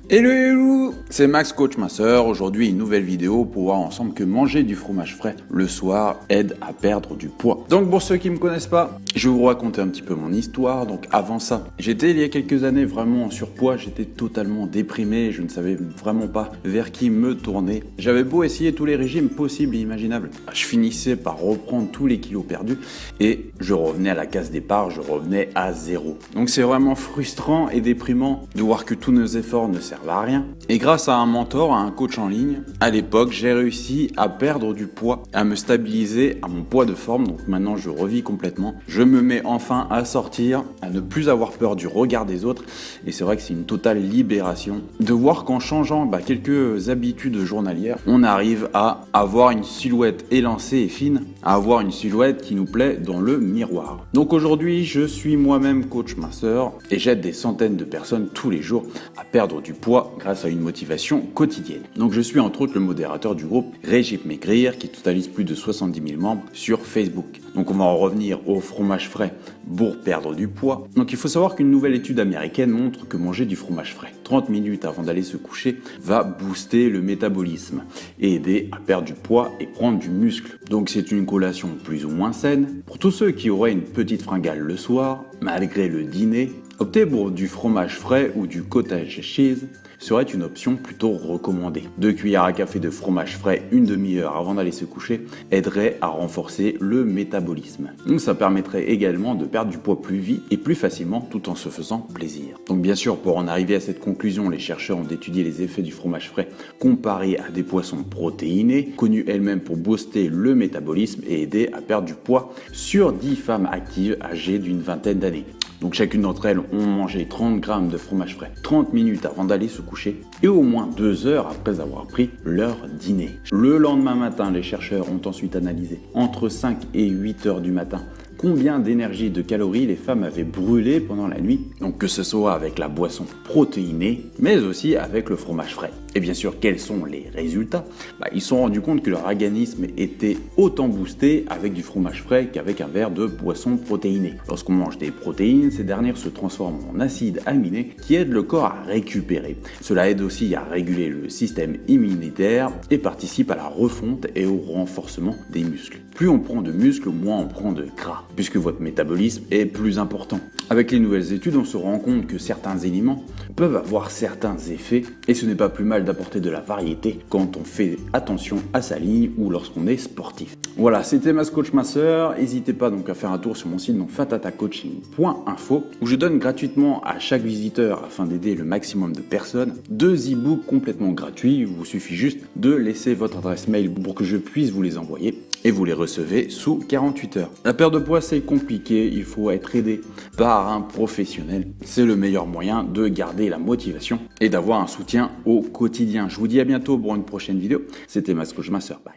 Hello hello, c'est Max Coach Masseur. Aujourd'hui une nouvelle vidéo pour voir ensemble que manger du fromage frais le soir aide à perdre du poids. Donc pour ceux qui me connaissent pas, je vais vous raconter un petit peu mon histoire. Donc avant ça, j'étais il y a quelques années vraiment en surpoids, j'étais totalement déprimé, je ne savais vraiment pas vers qui me tourner. J'avais beau essayer tous les régimes possibles et imaginables, je finissais par reprendre tous les kilos perdus et je revenais à la case départ, je revenais à zéro. Donc c'est vraiment frustrant et déprimant de voir que tous nos efforts ne servent à rien. Et grâce à un mentor, à un coach en ligne, à l'époque, j'ai réussi à perdre du poids, à me stabiliser à mon poids de forme. Donc maintenant, je revis complètement. Je me mets enfin à sortir, à ne plus avoir peur du regard des autres. Et c'est vrai que c'est une totale libération de voir qu'en changeant quelques habitudes journalières, on arrive à avoir une silhouette élancée et fine, à avoir une silhouette qui nous plaît dans le miroir. Donc aujourd'hui, je suis moi-même coach masseur et j'aide des centaines de personnes tous les jours à perdre du poids grâce à une motivation quotidienne. Donc je suis entre autres le modérateur du groupe Régime Maigrir qui totalise plus de 70 000 membres sur Facebook. Donc on va en revenir au fromage frais pour perdre du poids. Donc il faut savoir qu'une nouvelle étude américaine montre que manger du fromage frais 30 minutes avant d'aller se coucher va booster le métabolisme et aider à perdre du poids et prendre du muscle. Donc c'est une collation plus ou moins saine. Pour tous ceux qui auraient une petite fringale le soir, malgré le dîner, opter pour du fromage frais ou du cottage cheese serait une option plutôt recommandée. 2 cuillères à café de fromage frais une demi-heure avant d'aller se coucher aiderait à renforcer le métabolisme. Donc ça permettrait également de perdre du poids plus vite et plus facilement tout en se faisant plaisir. Donc bien sûr, pour en arriver à cette conclusion, les chercheurs ont étudié les effets du fromage frais comparé à des poissons protéinés, connus elles-mêmes pour booster le métabolisme et aider à perdre du poids sur 10 femmes actives âgées d'une vingtaine d'années. Donc chacune d'entre elles ont mangé 30 grammes de fromage frais 30 minutes avant d'aller se coucher et au moins 2 heures après avoir pris leur dîner. Le lendemain matin, les chercheurs ont ensuite analysé entre 5 et 8 heures du matin combien d'énergie et de calories les femmes avaient brûlé pendant la nuit, donc que ce soit avec la boisson protéinée, mais aussi avec le fromage frais. Et bien sûr, quels sont les résultats ? Ils se sont rendus compte que leur organisme était autant boosté avec du fromage frais qu'avec un verre de boisson protéinée. Lorsqu'on mange des protéines, ces dernières se transforment en acides aminés qui aident le corps à récupérer. Cela aide aussi à réguler le système immunitaire et participe à la refonte et au renforcement des muscles. Plus on prend de muscles, moins on prend de gras, puisque votre métabolisme est plus important. Avec les nouvelles études, on se rend compte que certains aliments peuvent avoir certains effets, et ce n'est pas plus mal d'apporter de la variété quand on fait attention à sa ligne ou lorsqu'on est sportif. Voilà, c'était Max Coach Masseur. N'hésitez pas donc à faire un tour sur mon site fatatacoaching.info où je donne gratuitement à chaque visiteur, afin d'aider le maximum de personnes, 2 e-books complètement gratuits. Il vous suffit juste de laisser votre adresse mail pour que je puisse vous les envoyer et vous les recevez sous 48 heures. La perte de poids, c'est compliqué, il faut être aidé par un professionnel. C'est le meilleur moyen de garder la motivation et d'avoir un soutien au quotidien. Je vous dis à bientôt pour une prochaine vidéo. C'était Max Coach Masseur. Bye.